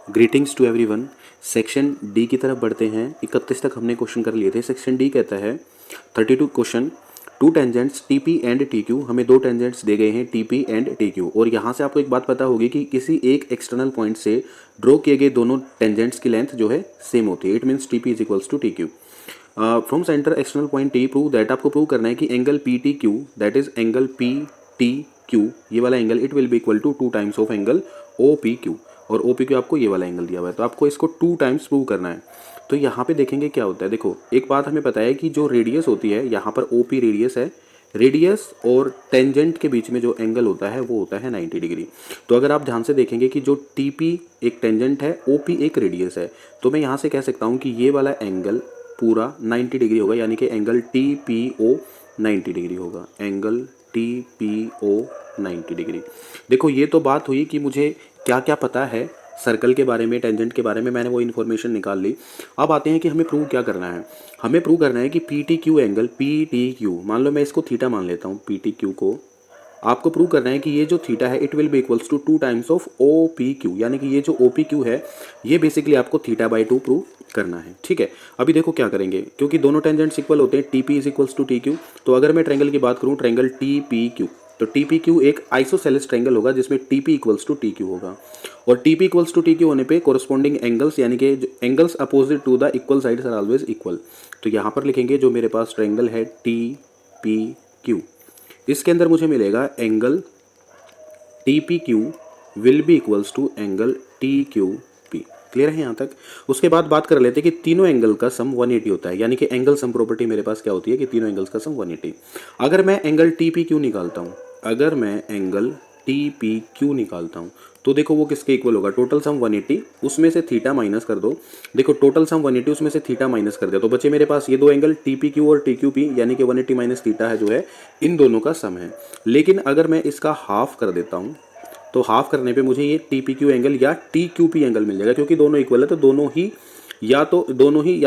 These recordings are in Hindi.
Greetings to everyone. Section D की तरफ बढ़ते हैं। 31 तक हमने क्वेश्चन कर लिए थे। सेक्शन डी कहता है 32 question, to tangents T P and T Q. हमें दो टेंजेंट्स दे गए हैं T P and T Q, और यहाँ से आपको एक बात पता होगी कि किसी एक एक्सटर्नल पॉइंट से ड्रॉ किए गए दोनों टेंजेंट्स की लेंथ जो है सेम होती है। It means T P is equals to T Q. From centre external point T prove that, आपको प्रूव करना है कि angle P T Q that is angle P T Q, ये वाला angle it will be equal to 2 times of angle O P Q, और ओ पी क्यू आपको ये वाला एंगल दिया हुआ है, तो आपको इसको 2 टाइम्स प्रूव करना है। तो यहाँ पे देखेंगे क्या होता है। देखो एक बात हमें पता है कि जो रेडियस होती है, यहाँ पर ओ पी रेडियस है, रेडियस और टेंजेंट के बीच में जो एंगल होता है वो होता है 90 डिग्री। तो अगर आप ध्यान से देखेंगे कि जो टी पी एक टेंजेंट है, ओ पी एक रेडियस है, तो मैं यहाँ से कह सकता हूँ कि ये वाला एंगल पूरा 90 डिग्री होगा, यानी कि angle T P O 90 degree होगा। Angle T P O 90 degree. देखो ये तो बात हुई कि मुझे क्या क्या पता है सर्कल के बारे में, टेंजेंट के बारे में, मैंने वो इन्फॉर्मेशन निकाल ली। अब आते हैं कि हमें प्रूव क्या करना है। हमें प्रूव करना है कि P T Q angle, P T Q मान लो मैं इसको थीटा मान लेता हूँ, पी टी क्यू को आपको प्रूव करना है कि ये जो थीटा है it will be equals to 2 times of O P Q, यानी कि ये जो ओ पी क्यू है ये बेसिकली आपको थीटा बाई 2 प्रूव करना है। ठीक है, अभी देखो क्या करेंगे, क्योंकि दोनों टेंजेंट्स इक्वल होते हैं, T P is equals to T Q. तो अगर मैं ट्रायंगल की बात करूँ, ट्रायंगल टी पी क्यू, तो टी पी क्यू एक आइसोसेलेस ट्रायंगल होगा जिसमें T P equals to T Q होगा, और T P equals to T Q होने पे कोरस्पॉन्डिंग एंगल्स, यानी कि angles opposite to the equal sides are always equal. तो यहाँ पर लिखेंगे जो मेरे पास ट्रायंगल है टी पी क्यू, इसके अंदर मुझे मिलेगा angle T P Q will be equals to angle T Q P. Clear है यहाँ तक। उसके बाद बात कर लेते हैं कि तीनों एंगल का सम 180 होता है, यानी कि एंगल सम प्रॉपर्टी मेरे पास क्या होती है कि तीनों एंगल्स का सम 180। अगर मैं एंगल टी पी क्यू निकालता हूँ, अगर मैं एंगल टी पी क्यू निकालता हूँ, तो देखो वो किसके इक्वल होगा, टोटल सम 180 उसमें से थीटा माइनस कर दो। देखो टोटल सम 180 उसमें से थीटा माइनस कर दिया, तो बचे मेरे पास ये दो एंगल टी पी क्यू और टी क्यू पी, यानी कि 180 माइनस थीटा है जो है इन दोनों का सम है। लेकिन अगर मैं इसका हाफ कर देता हूँ, तो हाफ करने पे मुझे ये टी पी क्यू एंगल या टी क्यू पी एंगल मिल जाएगा, क्योंकि दोनों इक्वल है, तो दोनों ही या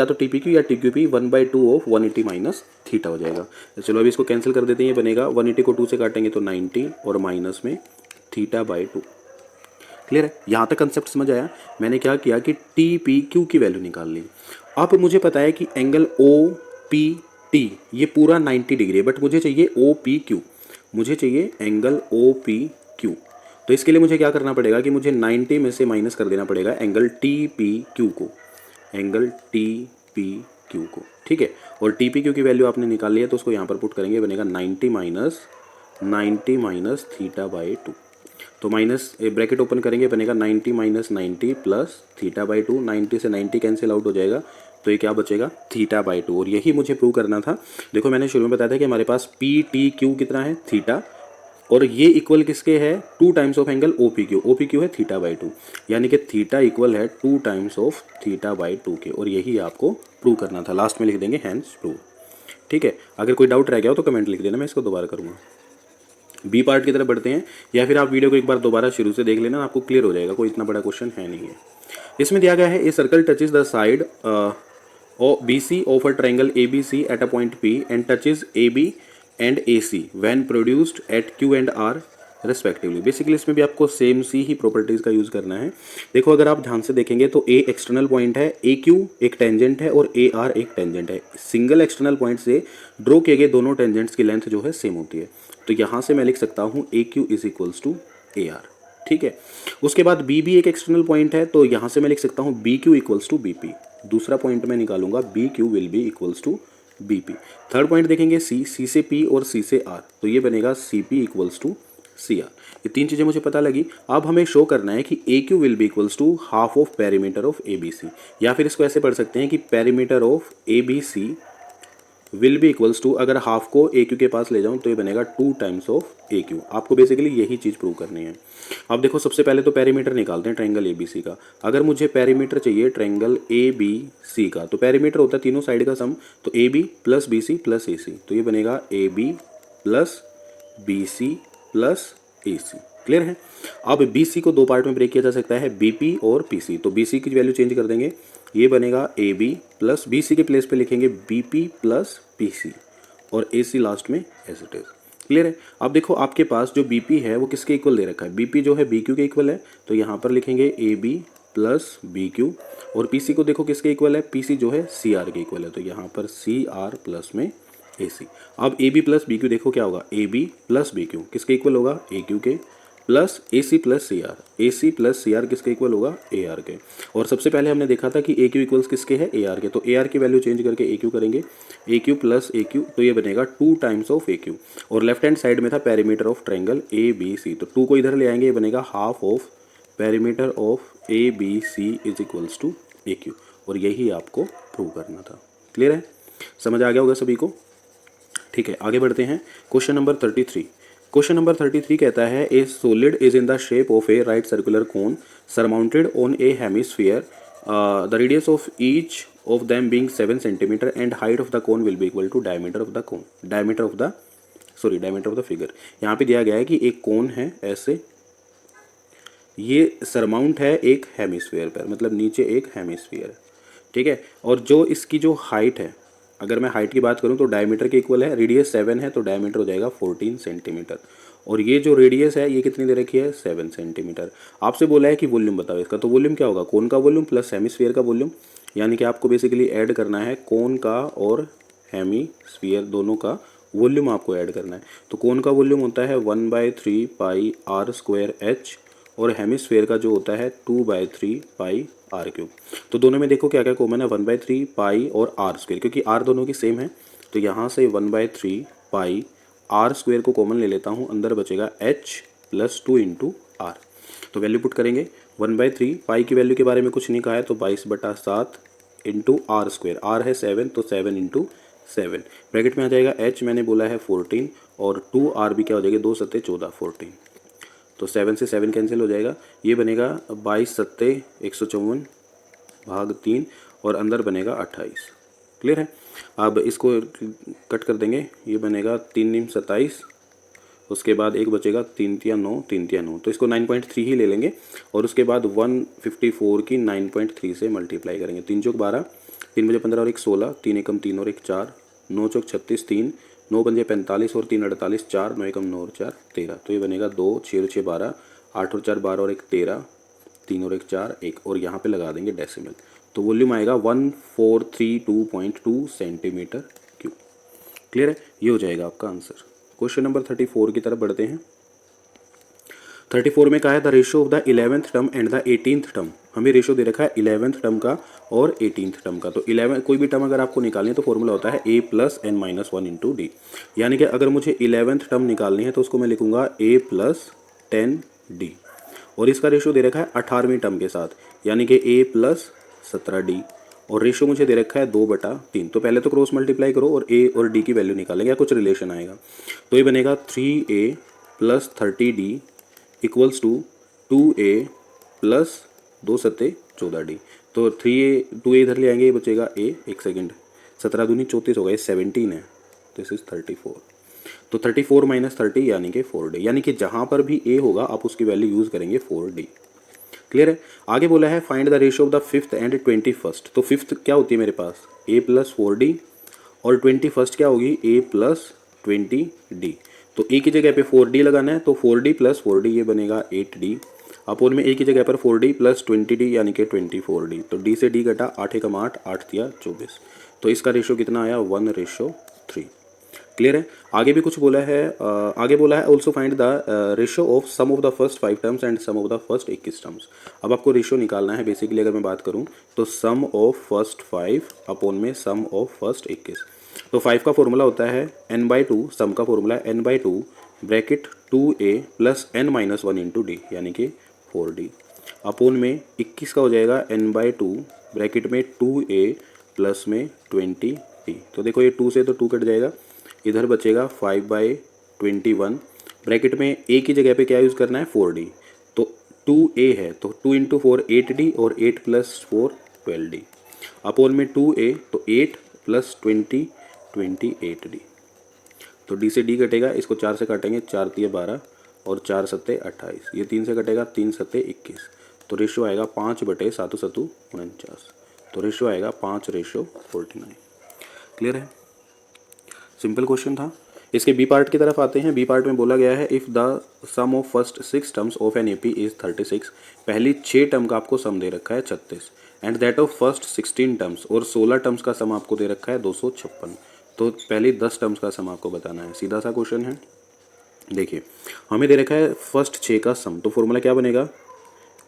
तो टी पी क्यू या T Q P 1/2 of 180 minus theta हो जाएगा। तो चलो अभी इसको कैंसिल कर देते हैं, ये बनेगा 180 को 2 से काटेंगे तो 90 और माइनस में थीटा बाई 2। क्लियर है, यहाँ तक कंसेप्ट समझ आया। मैंने क्या किया कि टी पी क्यू की वैल्यू निकाल ली। अब मुझे पता है कि एंगल ओ पी टी ये पूरा 90 डिग्री है, बट मुझे चाहिए ओ पी क्यू, मुझे चाहिए एंगल ओ पी क्यू। तो इसके लिए मुझे क्या करना पड़ेगा कि मुझे 90 में से माइनस कर देना पड़ेगा एंगल टी पी क्यू को, एंगल टी पी क्यू को। ठीक है, और टी पी क्यू की वैल्यू आपने निकाल लिया, तो उसको यहाँ पर पुट करेंगे, बनेगा 90 माइनस थीटा बाई 2। तो माइनस ब्रैकेट ओपन करेंगे, बनेगा 90 माइनस 90 प्लस थीटा बाई 2। 90 से 90 कैंसिल आउट हो जाएगा, तो ये क्या बचेगा, थीटा बाई 2। और यही मुझे प्रूव करना था। देखो मैंने शुरू में बताया था कि हमारे पास पी टी क्यू कितना है, थीटा, और ये इक्वल किसके है, 2 times of angle O P Q. O P Q है थीटा बाई 2, यानी कि थीटा इक्वल है 2 टाइम्स ऑफ थीटा बाई 2 के, और यही आपको प्रूव करना था। लास्ट में लिख देंगे हैंस प्रूव। ठीक है, अगर कोई डाउट रह गया हो तो कमेंट लिख देना, मैं इसको दोबारा करूँगा। बी पार्ट की तरफ बढ़ते हैं, या फिर आप वीडियो को एक बार दोबारा शुरू से देख लेना, आपको क्लियर हो जाएगा, कोई इतना बड़ा क्वेश्चन है नहीं है। इसमें दिया गया है a circle touches the side B C of a triangle A B C at a point P and touches A B and A C when produced at Q and R respectively. Basically इसमें भी आपको सेम सी ही प्रॉपर्टीज का यूज़ करना है। देखो अगर आप ध्यान से देखेंगे तो ए एक्सटर्नल पॉइंट है, ए क्यू एक टेंजेंट है और ए आर एक टेंजेंट है। सिंगल एक्सटर्नल पॉइंट से ड्रॉ किए गए दोनों टेंजेंट्स की लेंथ जो है सेम होती है। तो यहाँ से मैं लिख सकता हूँ A Q is equals to A R. ठीक है, उसके बाद बी भी एक एक्सटर्नल पॉइंट है, तो यहाँ से मैं लिख सकता हूँ B Q equals to B P. दूसरा पॉइंट मैं निकालूंगा B Q will be equals to B P. Third point देखेंगे सी, सी से पी और सी से आर, तो ये बनेगा C P equals to C R. ये तीन चीज़ें मुझे पता लगी। अब हमें शो करना है कि A Q will be equals to half of perimeter of A B C, या फिर इसको ऐसे पढ़ सकते हैं कि perimeter of A B C will be equals to, अगर हाफ को ए क्यू के पास ले जाऊं तो ये बनेगा 2 टाइम्स ऑफ ए क्यू। आपको बेसिकली यही चीज़ प्रूव करनी है। अब देखो सबसे पहले तो पेरीमीटर निकालते हैं ट्रायंगल ए बी सी का। अगर मुझे पेरीमीटर चाहिए ट्रायंगल ए बी सी का, तो पेरीमीटर होता है तीनों साइड का सम, तो A B plus B C plus A C, तो ये बनेगा A B plus B C plus A C. Clear है। अब बी सी को दो पार्ट में ब्रेक किया जा सकता है, बी पी और पी सी। तो बी सी की वैल्यू चेंज कर देंगे, ये बनेगा A B plus B C के प्लेस पे लिखेंगे B P plus P C, और ए सी लास्ट में एज इट इज। क्लियर है। अब देखो आपके पास जो बी पी है वो किसके इक्वल दे रखा है, बी पी जो है बी क्यू के इक्वल है, तो यहाँ पर लिखेंगे A B plus B Q, और पी सी को देखो किसके इक्वल है, पी सी जो है सी आर के इक्वल है, तो यहाँ पर सी आर प्लस में ए सी। अब A B plus B Q देखो क्या होगा, A B plus B Q किसके इक्वल होगा, ए क्यू के, plus A C plus C R, A C plus C R किसके इक्वल होगा, ए आर के। और सबसे पहले हमने देखा था कि ए क्यू इक्वल्स किसके है, ए आर के, तो ए आर की वैल्यू चेंज करके ए क्यू करेंगे, A Q plus A Q, तो ये बनेगा 2 टाइम्स ऑफ ए क्यू। और लेफ्ट हैंड साइड में था perimeter of triangle A B C, तो 2 को इधर ले आएंगे, ये बनेगा half of perimeter of A B C is equals to A Q, और यही आपको प्रूव करना था। क्लियर है, समझ आ गया होगा सभी को। ठीक है, आगे बढ़ते हैं। Question number 33। क्वेश्चन नंबर 33 कहता है a solid is in the shape of a right circular cone surmounted on a hemisphere, the radius of each of them being 7 centimetre and height of the cone will be equal to diameter of the cone, diameter of the figure. यहाँ पे दिया गया है कि एक कोन है ऐसे, ये सरमाउंट है एक हेमिस्फीयर पर, मतलब नीचे एक हेमिस्फीयर है, ठीक है। और जो इसकी जो हाइट है, अगर मैं हाइट की बात करूं तो डायमीटर के इक्वल है, रेडियस 7 है तो डायमीटर हो जाएगा 14 सेंटीमीटर, और ये जो रेडियस है ये कितनी दे रखी है, 7 सेंटीमीटर। आपसे बोला है कि वॉल्यूम बताओ इसका, तो वॉल्यूम क्या होगा, कोन का वॉल्यूम प्लस हेमिस्फीयर का वॉल्यूम, यानी कि आपको बेसिकली ऐड करना है कोन का और हेमिस्फीयर दोनों का वॉल्यूम आपको ऐड करना है। तो कोन का वॉल्यूम होता है 1/3 पाई आर स्क्वायर एच, और हेमिस्फीयर का जो होता है 2/3 पाई आर क्यूब। तो दोनों में देखो क्या क्या कॉमन है, 1/3 पाई और आर स्क्वायर, क्योंकि आर दोनों की सेम है, तो यहाँ से 1/3 पाई आर स्क्वायर को कॉमन ले लेता हूँ, अंदर बचेगा एच प्लस 2 इंटू आर। तो वैल्यू पुट करेंगे, 1/3 पाई की वैल्यू के बारे में कुछ नहीं कहा है, तो 22/7 इंटू आर स्क्वायर, आर है 7 तो 7 इंटू 7, ब्रैकेट में आ जाएगा एच मैंने बोला है 14, और 2 आर भी क्या हो जाएगा, 2 सत्ते 14 14, तो 7 से 7 कैंसिल हो जाएगा, ये बनेगा 22 सत्ते 154 भाग 3, और अंदर बनेगा 28। क्लियर है, अब इसको कट कर देंगे, ये बनेगा 3 9 27, उसके बाद एक बचेगा 3 3 9 3 3 9, तो इसको 9.3 ही ले लेंगे, और उसके बाद 154 की 9.3 से मल्टीप्लाई करेंगे, 3 चौक 12, 3 बजे 15 और 1 16, 3 एकम 3 और 1 4, 9 चौक 36, 3 9 पंजे 45 और 3 48, 4 9 एकम 9 और 4 13, तो ये बनेगा 2 6 और 6 12, 8 और 4 12 और 1 13, 3 और 1 4 1, और यहाँ पे लगा देंगे डेसिमल, तो वॉल्यूम आएगा 1432.2 सेंटीमीटर क्यूब। क्लियर है, ये हो जाएगा आपका आंसर। क्वेश्चन नंबर 34 की तरफ बढ़ते हैं। 34 में कहा है the ratio of the 11th term and the 18th term, हमें रेशियो दे रखा है 11th टर्म का और 18th टर्म का। तो 11 कोई भी टर्म अगर आपको निकालनी है तो फॉर्मूला होता है a plus n minus 1 into D, यानी कि अगर मुझे 11th टर्म निकालनी है तो उसको मैं लिखूंगा a प्लस 10d, और इसका रेशियो दे रखा है 18वीं टर्म के साथ, यानी कि a प्लस 17d, और रेशियो मुझे दे रखा है 2/3। तो पहले तो क्रॉस मल्टीप्लाई करो और a और d की वैल्यू निकालेंगे, या कुछ रिलेशन आएगा, तो ये बनेगा 3a plus 30d equals to 2a plus 2 सत्ते 14d, तो 2a इधर ले आएंगे, ये बचेगा a, एक सेकेंड, 17 दूनी 34 होगा, ये 17 है, दिस इज 34, तो 34 माइनस 30 यानी कि 4d, यानी कि जहाँ पर भी a होगा आप उसकी वैल्यू यूज़ करेंगे 4d। क्लियर है, आगे बोला है find the ratio of the 5th and 21st, तो 5th क्या होती है मेरे पास a प्लस 4d, और 21st क्या होगी a प्लस 20d, तो a की जगह पे 4d लगाना है, तो 4d प्लस 4d ये बनेगा 8d, अपोन में a की जगह पर 4d प्लस 20d यानी कि 24d, तो d से d घटा 8 एकम 8 8 दिया 24, तो इसका रेशियो कितना आया 1:3। क्लियर है, आगे भी कुछ बोला है, आगे बोला है also find the ratio of sum of the first 5 terms and sum of the first 21 terms. अब आपको रेशियो निकालना है, बेसिकली अगर मैं बात करूं तो सम ऑफ फर्स्ट 5 अपोन में सम ऑफ फर्स्ट 21, तो 5 का फॉर्मूला होता है n/2, सम का फॉर्मूला है n/2 bracket 2a plus n minus 1 into D, यानी कि 4d, अपोन में 21 का हो जाएगा n/2 ब्रैकेट में 2a प्लस में 20d, तो देखो ये 2 से तो 2 कट जाएगा, इधर बचेगा 5/21, ब्रैकेट में a की जगह पे क्या यूज़ करना है 4d, तो 2a है तो 2 इंटू 4 8d, और 8 प्लस 4 12d, अपोन में 2a तो 8 प्लस 20 28d, तो d से d कटेगा, इसको 4 से काटेंगे, 4 तिये 12 और 4 सत्ते 28, ये 3 से कटेगा, 3 सत्ते 21, तो रेशियो आएगा 5/7 तो रेशियो आएगा 5:49। क्लियर है, सिंपल क्वेश्चन था, इसके बी पार्ट की तरफ आते हैं। बी पार्ट में बोला गया है if the sum of first 6 terms of an AP is 36, पहली 6 टर्म का आपको सम दे रखा है 36, and that of first 16 terms, और 16 टर्म्स का सम आपको दे रखा है 256। तो पहली 10 टर्म्स का सम आपको बताना है। सीधा सा क्वेश्चन है। देखिए हमें दे रखा है फर्स्ट 6 का सम, तो फॉर्मूला क्या बनेगा,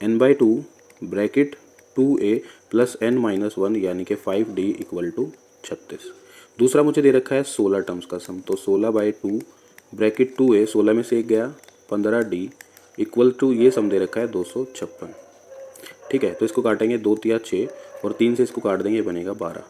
n/2 bracket 2a plus n-1 यानी कि 5d इक्वल टू 36। दूसरा मुझे दे रखा है 16 टर्म्स का सम, तो 16/2 ब्रैकेट 2a, 16 में से एक गया 15d इक्वल टू ये सम दे रखा है 256। ठीक है, तो इसको काटेंगे 2 तिया 6 और 3 से इसको काट देंगे, बनेगा 12।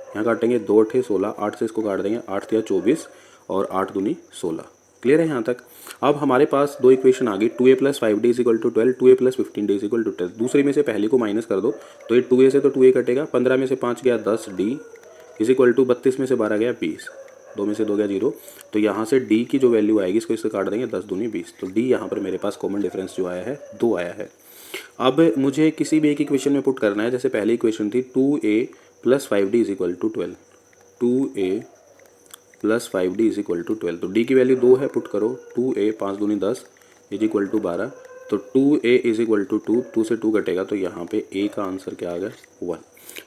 यहाँ काटेंगे 2 8 16, 8 से इसको काट देंगे 8 तिया 24 और 8 दूनी 16। क्लियर है यहाँ तक। अब हमारे पास दो इक्वेशन आ गई, 2a plus 5d is equal to 12, 2a plus 15d is equal to 10। दूसरी में से पहली को माइनस कर दो, तो ये 2a से तो 2a कटेगा, 15 में से 5 गया 10d इज इक्वल टू 32 में से 12 गया 20, 2 में से 2 गया 0। तो यहाँ से d की जो वैल्यू आएगी इसको इससे काट देंगे, 10 दूनी 20। तो d यहाँ पर मेरे पास कॉमन डिफरेंस जो आया है 2 आया है। अब मुझे किसी भी एक इक्वेशन में पुट करना है। जैसे पहली इक्वेशन थी 2a plus 5d is equal to 12, 2a plus 5d is equal to 12। तो d की वैल्यू 2 है, पुट करो 2a 5 दूनी 10 इज इक्वल टू 12। तो 2a इज इक्वल टू 2, 2 से 2 कटेगा, तो यहाँ पे a का आंसर क्या आ गया 1,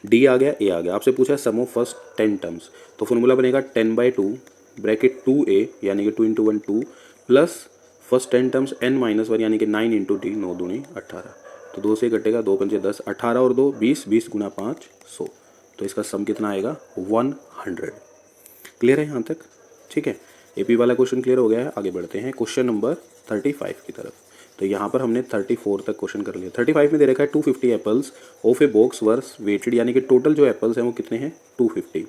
d आ गया, a आ गया। आपसे पूछा सम ऑफ फर्स्ट 10 टर्म्स, तो फॉर्मूला बनेगा 10/2 ब्रैकेट 2a यानी कि 2 × 1 2 प्लस फर्स्ट 10 टर्म्स n-1 यानी कि 9 × d, 9 दूनी 18। तो 2 से कटेगा, 2 पंचे 10, 18 और 2 20, 20 गुना 5 100। तो इसका सम कितना आएगा 100। क्लियर है यहाँ तक। ठीक है, एपी वाला क्वेश्चन क्लियर हो गया है। आगे बढ़ते हैं क्वेश्चन नंबर 35 की तरफ। तो यहाँ पर हमने 34 तक क्वेश्चन कर लिया। 35 में दे रखा है 250 apples of a box were weighted, यानी कि टोटल जो एप्पल्स हैं वो कितने हैं 250।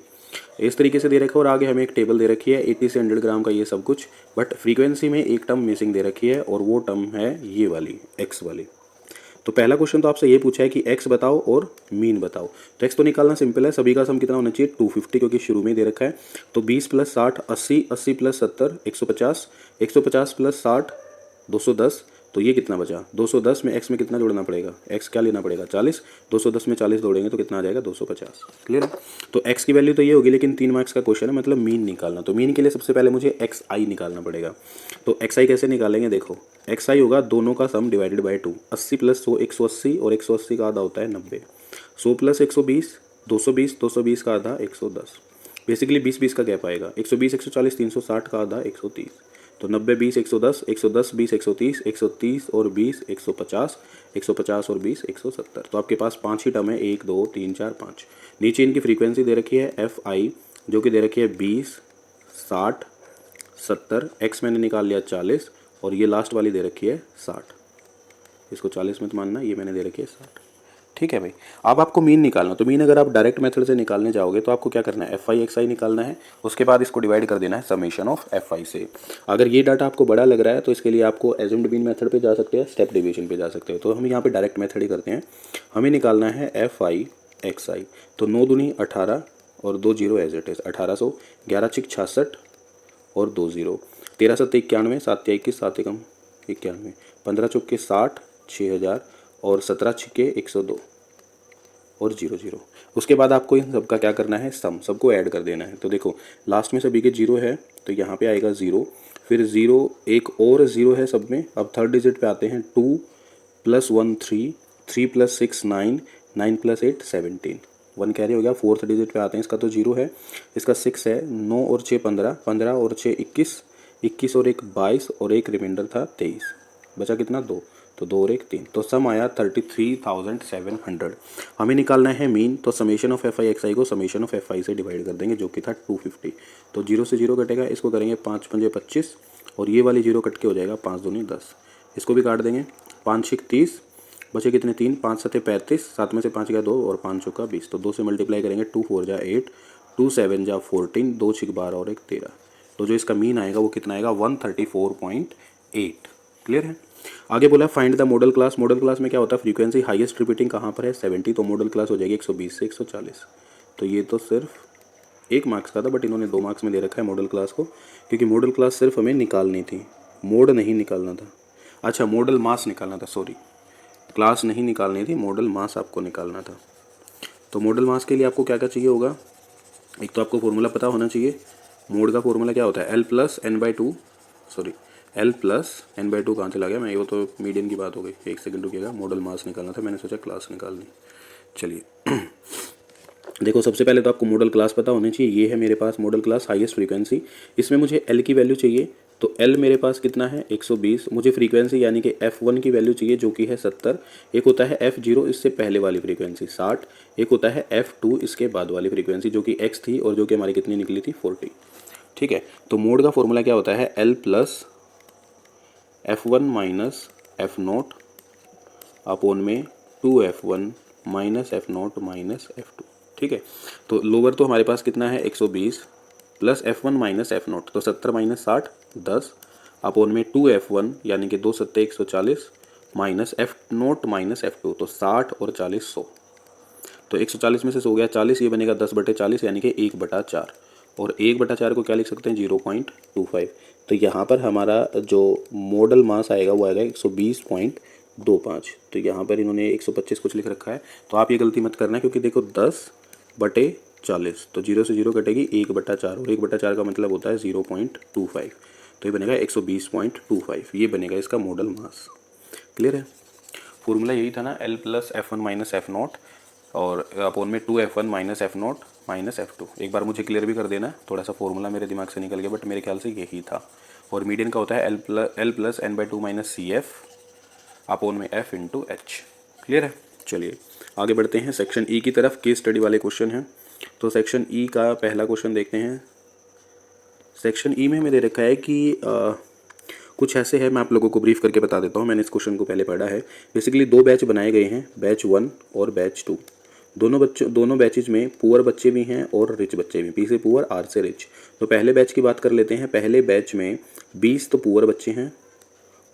इस तरीके से दे रखा है। और आगे हमें एक टेबल दे रखी है 80 से 100 ग्राम का ये सब कुछ, बट फ्रीक्वेंसी में एक टर्म मिसिंग दे रखी है, और वो टर्म है ये वाली एक्स वाली। तो पहला क्वेश्चन तो आपसे ये पूछा है कि x बताओ और मीन बताओ। तो x तो निकालना सिंपल है, सभी का सम कितना होना चाहिए 250, क्योंकि शुरू में ही दे रखा है। तो 20 प्लस 60 80, 80 प्लस 70 150, 150 प्लस 60 210। तो ये कितना बचा 210 में x में कितना जोड़ना पड़ेगा, x क्या लेना पड़ेगा 40, 210 में 40 जोड़ेंगे तो कितना आ जाएगा 250। क्लियर है। तो x की वैल्यू तो ये होगी, लेकिन 3 मार्क्स का क्वेश्चन है, मतलब मीन निकालना। तो मीन के लिए सबसे पहले मुझे xi निकालना पड़ेगा। तो xi कैसे निकालेंगे, देखो xi होगा दोनों का सम डिवाइडेड बाई 2। 80 प्लस 100 180, और 180 का आधा होता है 90। 100 प्लस 120 220, 220 का आधा 110। बेसिकली 20-20 का गैप आएगा। 120 140 360 का आधा 130। तो 90 20 110, 110 20 130, 130 और 20 150, 150 और 20 170। तो आपके पास 5 ही टर्म है, 1 2 3 4 5। नीचे इनकी फ्रीक्वेंसी दे रखी है FI, जो कि दे रखी है 20 60 70। x मैंने निकाल लिया 40, और ये लास्ट वाली दे रखी है 60। इसको 40 मत मानना, ये मैंने दे रखी है 60। ठीक है भाई। अब आपको मीन निकालना। तो मीन अगर आप डायरेक्ट मेथड से निकालने जाओगे तो आपको क्या करना है, FI XI निकालना है। उसके बाद इसको डिवाइड कर देना है समेशन ऑफ FI से। अगर ये डाटा आपको बड़ा लग रहा है तो इसके लिए आपको एज्यूम्ड मीन मेथड पे जा सकते हैं, स्टेप डिवीजन पे जा सकते हो। तो हम यहाँ पे डायरेक्ट मेथड ही करते हैं। हमें निकालना है FI XI। तो 9 दूनी 18 और 2 0 एज इट इज़ 1800, 11 6 66 और 2 0, 13 7 91, 7 21 7 एकम 91, 15 चौके 60 6000, और 17 छिके 102 और 0 0। उसके बाद आपको इन सबका क्या करना है, सम सबको ऐड कर देना है। तो देखो लास्ट में सभी के 0 है, तो यहाँ पे आएगा 0, फिर 0 एक और 0 है सब में। अब थर्ड डिजिट पे आते हैं। 2 + 1 3, 3 + 6 9, 9 + 8 17, 1 कैरी हो गया। फोर्थ डिजिट पे आते हैं। इसका तो 0 है, इसका 6 है, 9 और 6 15, 15 और 6 21, 21 और 1 22, और एक रिमाइंडर था 23, बचा कितना 2। तो 2 और 1 3, तो सम आया 33,700। हमें निकालना है मीन। तो समेशन ऑफ FI XI को समेशन ऑफ FI से डिवाइड कर देंगे, जो कि था 250। तो 0 से 0 कटेगा, इसको करेंगे 5 पंजे 25, और ये वाली 0 कट के हो जाएगा 5 दूनी 10। इसको भी काट देंगे, 5 6 30, बचे कितने 3, 5 7 35, 7 में से 5 गया 2, और 5 चौका 20। तो 2 से मल्टीप्लाई करेंगे, 2 4 जा 8, 2 7 जा 14, 2 6 12 और 1 13। तो जो इसका मीन आएगा वो कितना आएगा 134.8। क्लियर है। आगे बोला find the model class. Model class में क्या होता है, फ्रीक्वेंसी हाईएस्ट रिपीटिंग कहाँ पर है 70। तो मॉडल क्लास हो जाएगी 120 से 140। तो ये तो सिर्फ 1 मार्क्स का था, बट इन्होंने 2 मार्क्स में दे रखा है मॉडल क्लास को, क्योंकि मॉडल क्लास सिर्फ हमें निकालनी थी, मोड नहीं निकालना था। अच्छा, मॉडल मास निकालना था, सॉरी, क्लास नहीं निकालनी थी, मॉडल मास आपको निकालना था। तो मॉडल मास के लिए आपको क्या क्या चाहिए होगा, एक तो आपको फॉर्मूला पता होना चाहिए, मोड का फॉर्मूला क्या होता है, L plus N by two, sorry L plus N by two कहाँ चला गया मैं, वो तो मीडियन की बात हो गई, एक सेकंड रुकिएगा, मॉडल मास निकालना था, मैंने सोचा क्लास निकालनी। चलिए देखो सबसे पहले तो आपको मॉडल क्लास पता होनी चाहिए, ये है मेरे पास मॉडल क्लास हाईएस्ट फ्रीक्वेंसी, इसमें मुझे एल की वैल्यू चाहिए, तो एल मेरे पास कितना है 120, मुझे फ्रीक्वेंसी यानी कि F1 की वैल्यू चाहिए जो कि है 70, एक होता है F0 इससे पहले वाली फ्रीक्वेंसी 60, एक होता है F2 इसके बाद वाली फ्रीक्वेंसी जो कि X थी और जो कि हमारी कितनी निकली थी 40। ठीक है, तो मोड का फॉर्मूला क्या होता है, L plus F1 minus F0 upon में 2F1 minus F0 minus F2। ठीक है, तो लोअर तो हमारे पास कितना है 120 प्लस F1 माइनस F0, तो 70 माइनस 60 10 अपॉन में 2F1 यानी कि 2 सत्ते 140 माइनस F0 माइनस F2, तो 60 और 40 100, तो 140 में से 100 गया 40, ये बनेगा 10/40 यानी कि 1/4, और 1/4 को क्या लिख सकते हैं 0.25। तो यहाँ पर हमारा जो मॉडल मास आएगा वो आएगा 120.25, तो यहाँ पर इन्होंने 125 कुछ लिख रखा है, तो आप ये गलती मत करना क्योंकि देखो 10/40, तो 0 से 0 कटेगी 1/4, और 1/4 का मतलब होता है 0.25, तो ये बनेगा 120.25, ये बनेगा इसका मॉडल मास। क्लियर है, फॉर्मूला यही था ना, L plus F1 minus F0 और अपॉन में 2F1 minus F0 minus F2। एक बार मुझे क्लियर भी कर देना, थोड़ा सा फॉर्मूला मेरे दिमाग से निकल गया बट मेरे ख्याल से यही था। और मीडियन का होता है L plus N by two minus CF upon में F इंटू एच। क्लियर है, चलिए आगे बढ़ते हैं सेक्शन ई की तरफ, केस स्टडी वाले क्वेश्चन हैं। तो सेक्शन ई का पहला क्वेश्चन देखते हैं। सेक्शन ई में हमें दे रखा है कि कुछ ऐसे है, मैं आप लोगों को ब्रीफ करके बता देता हूँ, मैंने इस क्वेश्चन को पहले पढ़ा है। बेसिकली 2 बैच बनाए गए हैं, बैच 1 और बैच 2। दोनों बैचेज में पुअर बच्चे भी हैं और रिच बच्चे भी, पी से पुअर आर से रिच। तो पहले बैच की बात कर लेते हैं। पहले बैच में 20 तो पुअर बच्चे हैं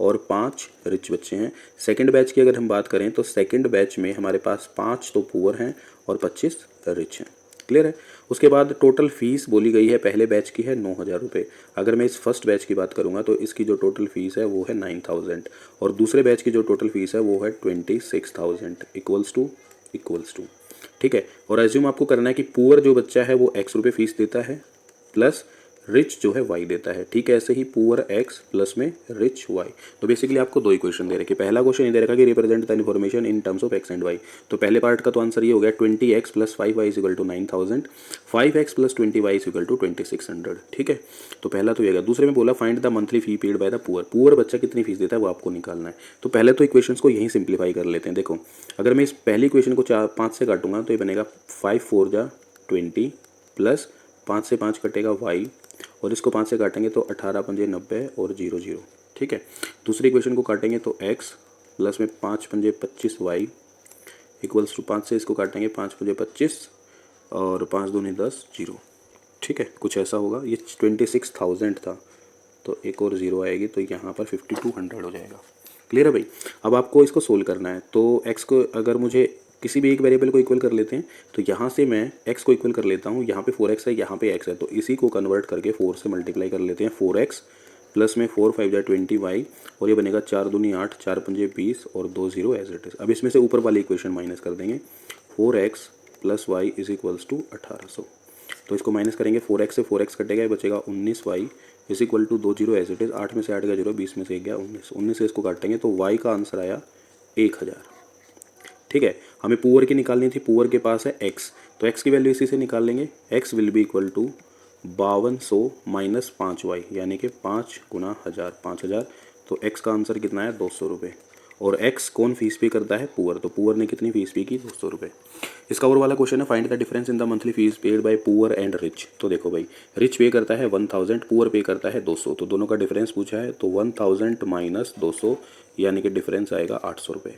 और 5 रिच बच्चे हैं। सेकंड बैच की अगर हम बात करें तो सेकंड बैच में हमारे पास 5 तो पुअर हैं और 25 रिच हैं। क्लियर है, उसके बाद टोटल फीस बोली गई है, पहले बैच की है 9,000 रुपये। अगर मैं इस फर्स्ट बैच की बात करूंगा तो इसकी जो टोटल फीस है वो है 9,000, और दूसरे बैच की जो टोटल फीस है वो है 26,000 इक्वल्स टू। ठीक है, और एज्यूम आपको करना है कि पुअर जो बच्चा है वो x रुपये फीस देता है प्लस रिच जो है y देता है। ठीक है, ऐसे ही पुअर x प्लस में रिच y। तो बेसिकली आपको 2 इक्वेशन दे रखे। पहला क्वेश्चन ये दे रखा कि represent the information in terms of x and y। तो पहले पार्ट का तो आंसर ये हो गया 20x plus 5y is equal to 9,000, 5x plus 20y is equal to 2600। ठीक है, तो पहला तो ये गया। दूसरे में बोला find the monthly fee paid by the poor. Poor बच्चा कितनी फीस देता है वो आपको निकालना है। तो पहले तो इक्वेशंस को यहीं सिंप्लीफाई कर लेते हैं। देखो अगर मैं इस पहली इक्वेशन को 5 से काटूंगा तो ये बनेगा 5 4 जा 20 प्लस 5 से 5 कटेगा y, और इसको 5 से काटेंगे तो 18 पंजे 90 और 0 0। ठीक है, दूसरी इक्वेशन को काटेंगे तो x प्लस में 5 पंजे 25y इक्वल्स टू 5 से इसको काटेंगे 5 पंजे 25 और 5 दूनी 10 0। ठीक है, कुछ ऐसा होगा। ये 26,000 था तो एक और 0 आएगी तो यहाँ पर 5200 हो जाएगा। क्लियर है भाई, अब आपको इसको सोल्व करना है। तो x को अगर मुझे किसी भी एक वेरिएबल को इक्वल कर लेते हैं तो यहाँ से मैं x को इक्वल कर लेता हूँ। यहाँ पे 4x है, यहाँ पे x है, तो इसी को कन्वर्ट करके 4 से मल्टीप्लाई कर लेते हैं। 4x प्लस में 4 5 जा 20y, और ये बनेगा 4 दूनी 8 4 पंजे 20 और 2 0 एज इट इज़। अब इसमें से ऊपर वाली इक्वेशन माइनस कर देंगे, 4x plus Y is equals to 1800। तो इसको माइनस करेंगे, 4x से 4x कटेगा, ये बचेगा 19y is equal to 2 0 as it is. 8 में से 8 गया 0, 20 में से 1 गया 19, 19 से इसको काटेंगे तो y का आंसर आया 1000। ठीक है, हमें पुअर की निकालनी थी, पुअर के पास है x, तो x की वैल्यू इसी से निकाल लेंगे। x will be equal to 5200 minus 5y यानी कि 5 गुना 1000, 5000, तो x का आंसर कितना है 200 रुपये। और x कौन फीस पे करता है, पुअर, तो पुअर ने कितनी फीस पे की 200 रुपये। इसका और वाला क्वेश्चन है find the difference in the monthly fees paid by poor and rich. तो देखो भाई, रिच पे करता है 1000, पुअर पे करता है 200, तो दोनों का डिफरेंस पूछा है, तो 1000 माइनस 200 यानी कि डिफरेंस आएगा 800 रुपये।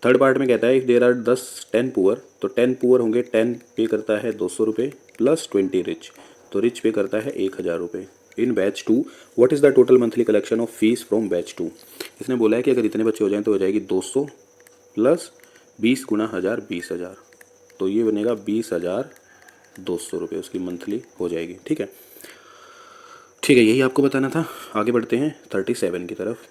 थर्ड पार्ट में कहता है इफ़ देर आर 10 पुअर, तो 10 पुअर होंगे, 10 पे करता है 200 रुपये प्लस 20 रिच, तो रिच पे करता है 1000 रुपये। In batch 2 what is the total monthly collection of fees from batch 2। इसने बोला है कि अगर इतने बच्चे हो जाएं तो हो जाएगी 200 प्लस 20 गुना 1000 20,000, तो ये बनेगा 20,200 रुपये उसकी मंथली हो जाएगी। ठीक है, ठीक है, यही आपको बताना था। आगे बढ़ते हैं 37 की तरफ।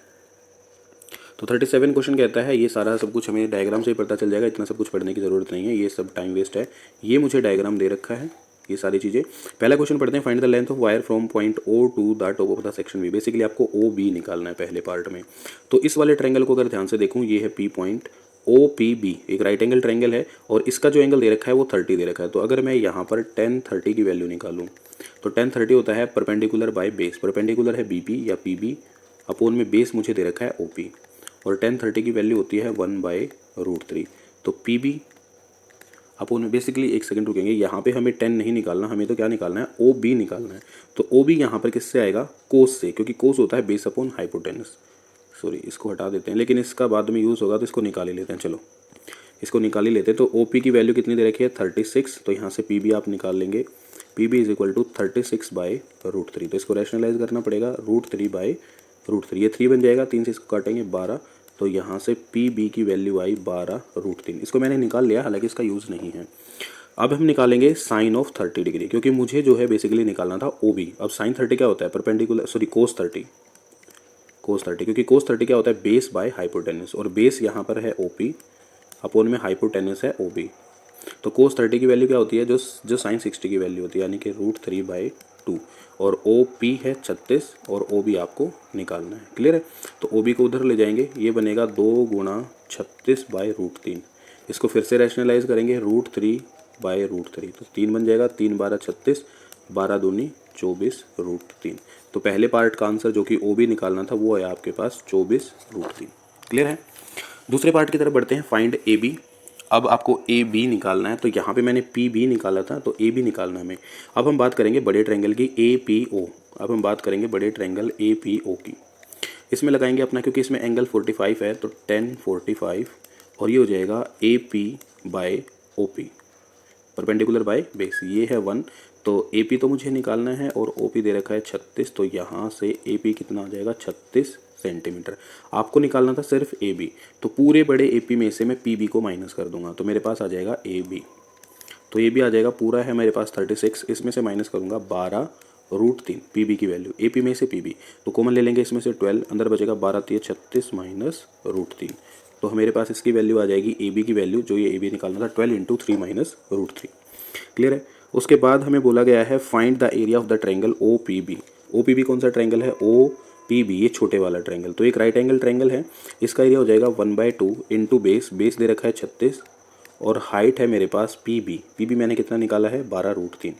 तो 37 क्वेश्चन कहता है, ये सारा सब कुछ हमें डायग्राम से ही पता चल जाएगा, इतना सब कुछ पढ़ने की ज़रूरत नहीं है, ये सब टाइम वेस्ट है। ये मुझे डायग्राम दे रखा है, ये सारी चीज़ें। पहला क्वेश्चन पढ़ते हैं, find the length of wire from point O to the top of the section B. Basically आपको ओ बी निकालना है पहले पार्ट में। तो इस वाले ट्रायंगल को अगर ध्यान से देखूँ, ये है P point, O P B एक राइट एंगल ट्रायंगल है और इसका जो एंगल दे रखा है वो 30 दे रखा है। तो अगर मैं यहाँ पर 10 30 की वैल्यू निकालूँ तो 10 30 होता है परपेंडिकुलर बाय बेस। परपेंडिकुलर है बी पी या पी बी, अपोन में बेस मुझे दे रखा है ओ पी, और 10 30 की वैल्यू होती है 1/√3। तो पी बी अपोन में, बेसिकली एक सेकंड रुकेंगे, यहाँ पे हमें 10 नहीं निकालना, हमें तो क्या निकालना है, ओ बी निकालना है। तो ओ बी यहाँ पर किससे आएगा, कोस से, क्योंकि कोस होता है बेस अपॉन हाइपोटेनस। सॉरी, इसको हटा देते हैं, लेकिन इसका बाद में यूज़ होगा तो इसको निकाल ही लेते हैं। चलो इसको निकाल ही लेते हैं। तो ओ पी की वैल्यू कितनी दे रखी है, 36। तो यहाँ से पी बी आप निकाल लेंगे, P B is equal to 36/√3। तो इसको रैशनलाइज करना पड़ेगा, √3/√3, ये 3 बन जाएगा, 3 से इसको काटेंगे 12। तो यहाँ से पी बी की वैल्यू आई 12√3। इसको मैंने निकाल लिया, हालांकि इसका यूज़ नहीं है। अब हम निकालेंगे साइन ऑफ 30 डिग्री, क्योंकि मुझे जो है बेसिकली निकालना था ओ बी। अब साइन 30 क्या होता है, परपेंडिकुलर, सॉरी कोस 30, क्योंकि कोस 30 क्या होता है, बेस बाय हाइपोटेनस, और बेस यहाँ पर है ओ पी, अपोन में हाइपोटेनस है ओ बी। तो कोस 30 की वैल्यू क्या होती है, जो साइन 60 की वैल्यू होती है, यानी कि √3/2, और ओ पी है 36 और ओ बी आपको निकालना है। क्लियर है। तो ओ बी को उधर ले जाएंगे, ये बनेगा 2 × 36/√3। इसको फिर से रैशनलाइज करेंगे, √3/√3, तो 3 बन जाएगा, 3 12 36, 12 दूनी 24√3। तो पहले पार्ट का आंसर जो कि ओ बी निकालना था वो है आपके पास 24√3। क्लियर है। दूसरे पार्ट की तरफ बढ़ते हैं, फाइंड ए बी। अब आपको ए बी निकालना है। तो यहाँ पे मैंने पी बी निकाला था, तो ए बी निकालना है हमें। अब हम बात करेंगे बड़े ट्रायंगल की, ए पी ओ। अब हम बात करेंगे बड़े ट्रायंगल ए पी ओ की। इसमें लगाएंगे अपना, क्योंकि इसमें एंगल 45 है, तो 10 45, और ये हो जाएगा A P by O P, perpendicular by base, ये है 1। तो ए पी तो मुझे निकालना है और ओ पी दे रखा है 36। तो यहाँ से ए पी कितना आ जाएगा, 36 सेंटीमीटर। आपको निकालना था सिर्फ ए बी, तो पूरे बड़े ए पी में से मैं पी बी को माइनस कर दूंगा, तो मेरे पास आ जाएगा ए बी। तो ए बी आ जाएगा, पूरा है मेरे पास 36, इसमें से माइनस करूँगा 12√3 पी बी की वैल्यू, ए पी में से पी बी तो कॉमन ले लेंगे, इसमें से 12 अंदर बचेगा, 12 3 36 माइनस √3। तो मेरे पास इसकी वैल्यू आ जाएगी, ए बी की वैल्यू, जो ये ए बी निकालना था, 12 × 3 माइनस √3। क्लियर है। उसके बाद हमें बोला गया है find the area of the triangle O P B. O P B कौन सा ट्रायंगल है, ओ पी बी, ये छोटे वाला ट्रायंगल। तो एक राइट एंगल ट्रायंगल है, इसका एरिया हो जाएगा 1/2 इंटू बेस, बेस दे रखा है 36, और हाइट है मेरे पास पी बी। पी बी मैंने कितना निकाला है, 12√3।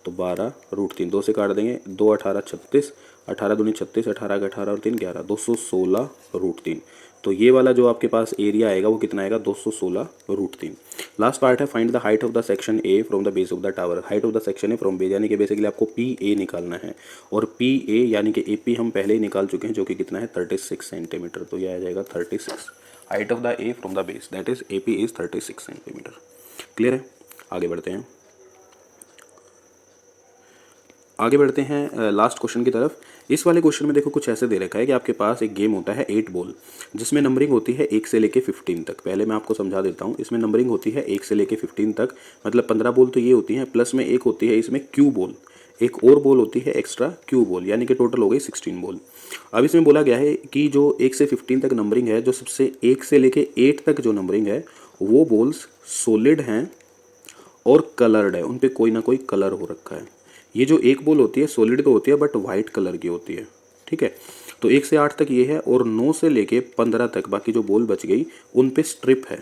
तो 12√3, 2 से काट देंगे, 2 18 36, 18 दूनी 36, 18 18 और 3 11, 216√3। तो ये वाला जो आपके पास एरिया आएगा वो कितना आएगा, 216√3। लास्ट पार्ट है, find the height of the section A from the base of the tower. Height of the section A from base, यानी कि बेसिकली आपको पी ए निकालना है, और पी ए यानी कि ए पी हम पहले ही निकाल चुके हैं, जो कि कितना है, 36 सेंटीमीटर। तो यह आ जाएगा 36। Height of the A from the base, that is A P is 36 centimetre. Clear है। आगे बढ़ते हैं, लास्ट क्वेश्चन की तरफ। इस वाले क्वेश्चन में देखो कुछ ऐसे दे रखा है कि आपके पास एक गेम होता है 8 बॉल, जिसमें नंबरिंग होती है 1 से लेके 15 तक। पहले मैं आपको समझा देता हूँ, इसमें नंबरिंग होती है 1 से लेके 15 तक, मतलब 15 बॉल तो ये होती हैं, प्लस में एक होती है इसमें क्यू बॉल, एक और बॉल होती है एक्स्ट्रा क्यू बॉल, यानी कि टोटल हो गई 16 बॉल। अब इसमें बोला गया है कि जो 1 से 15 तक नंबरिंग है, जो सबसे 1 से लेके 8 तक जो नंबरिंग है, वो बॉल्स सॉलिड हैं और कलर्ड है, उन पर कोई ना कोई कलर हो रखा है। ये जो एक बॉल होती है सॉलिड तो होती है, बट वाइट कलर की होती है। ठीक है। तो 1 से 8 तक ये है, और 9 से लेके 15 तक बाकी जो बॉल बच गई उन पे स्ट्रिप है,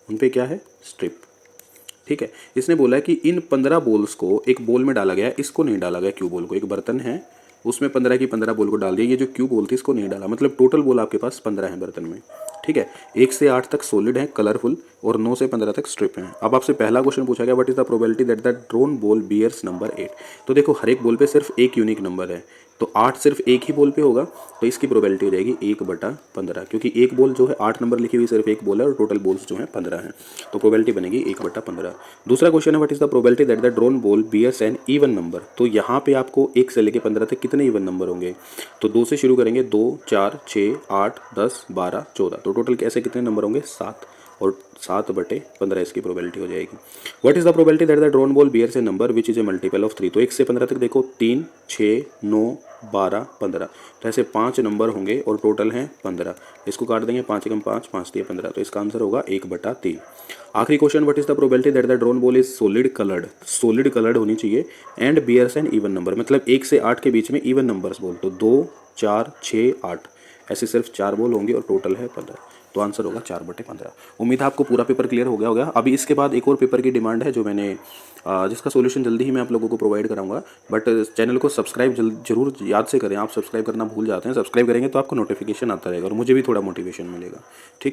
उन पे क्या है, स्ट्रिप। ठीक है। इसने बोला है कि इन 15 बॉल्स को एक बॉल में डाला गया, इसको नहीं डाला गया क्यू बॉल को। एक बर्तन है, उसमें 15 की 15 बॉल को डाल दिया, ये जो क्यू बॉल थी इसको नहीं डाला, मतलब टोटल बॉल आपके पास 15 है बर्तन में। ठीक है। 1 से 8 तक सॉलिड है, कलरफुल, और 9 से 15 तक स्ट्रिप है। अब आपसे पहला क्वेश्चन पूछा गया, what is the probability that the drawn ball bears number 8। तो देखो हर एक बॉल पे सिर्फ एक यूनिक नंबर है, तो 8 सिर्फ एक ही बॉल पे होगा, तो इसकी प्रोबेबिलिटी हो जाएगी 1/15, क्योंकि एक बॉल जो है 8 नंबर लिखी हुई सिर्फ एक बॉल है, और टोटल बॉल्स जो है 15 हैं, तो प्रोबेबिलिटी बनेगी 1/15। दूसरा क्वेश्चन है, what is the probability that the drawn ball bears an even number. तो यहाँ पे आपको 1 से लेके 15 तक कितने इवन नंबर होंगे, तो 2 से शुरू करेंगे, 2 4 6 8 10 12 14, तो टोटल कैसे कितने नंबर होंगे, 7, और 7/15 इसकी प्रोबेबिलिटी हो जाएगी। What is the probability that the drawn ball bears a number which is a multiple of 3। तो 1 से 15 तक देखो 3, 6, 9, 12, 15, तो ऐसे 5 नंबर होंगे और टोटल हैं 15। इसको काट देंगे, 5 एकम 5, 5 3 15, तो इसका आंसर होगा 1/3। आखिरी question, what is the probability that the drawn ball is solid coloured होनी चाहिए and bears an even number, मतलब 1 से 8 के बीच में इवन नंबर्स बोल, तो 2, 4, 6, 8, ऐसे सिर्फ 4 बॉल होंगे और टोटल है 15, तो आंसर होगा 4/15। उम्मीद है आपको पूरा पेपर क्लियर हो गया होगा। अभी इसके बाद एक और पेपर की डिमांड है जो मैंने जिसका सॉल्यूशन जल्दी ही मैं आप लोगों को प्रोवाइड कराऊंगा, बट चैनल को सब्सक्राइब जरूर याद से करें। आप सब्सक्राइब करना भूल जाते हैं, सब्सक्राइब करेंगे तो आपको नोटिफिकेशन आता रहेगा और मुझे भी थोड़ा मोटिवेशन मिलेगा। ठीक।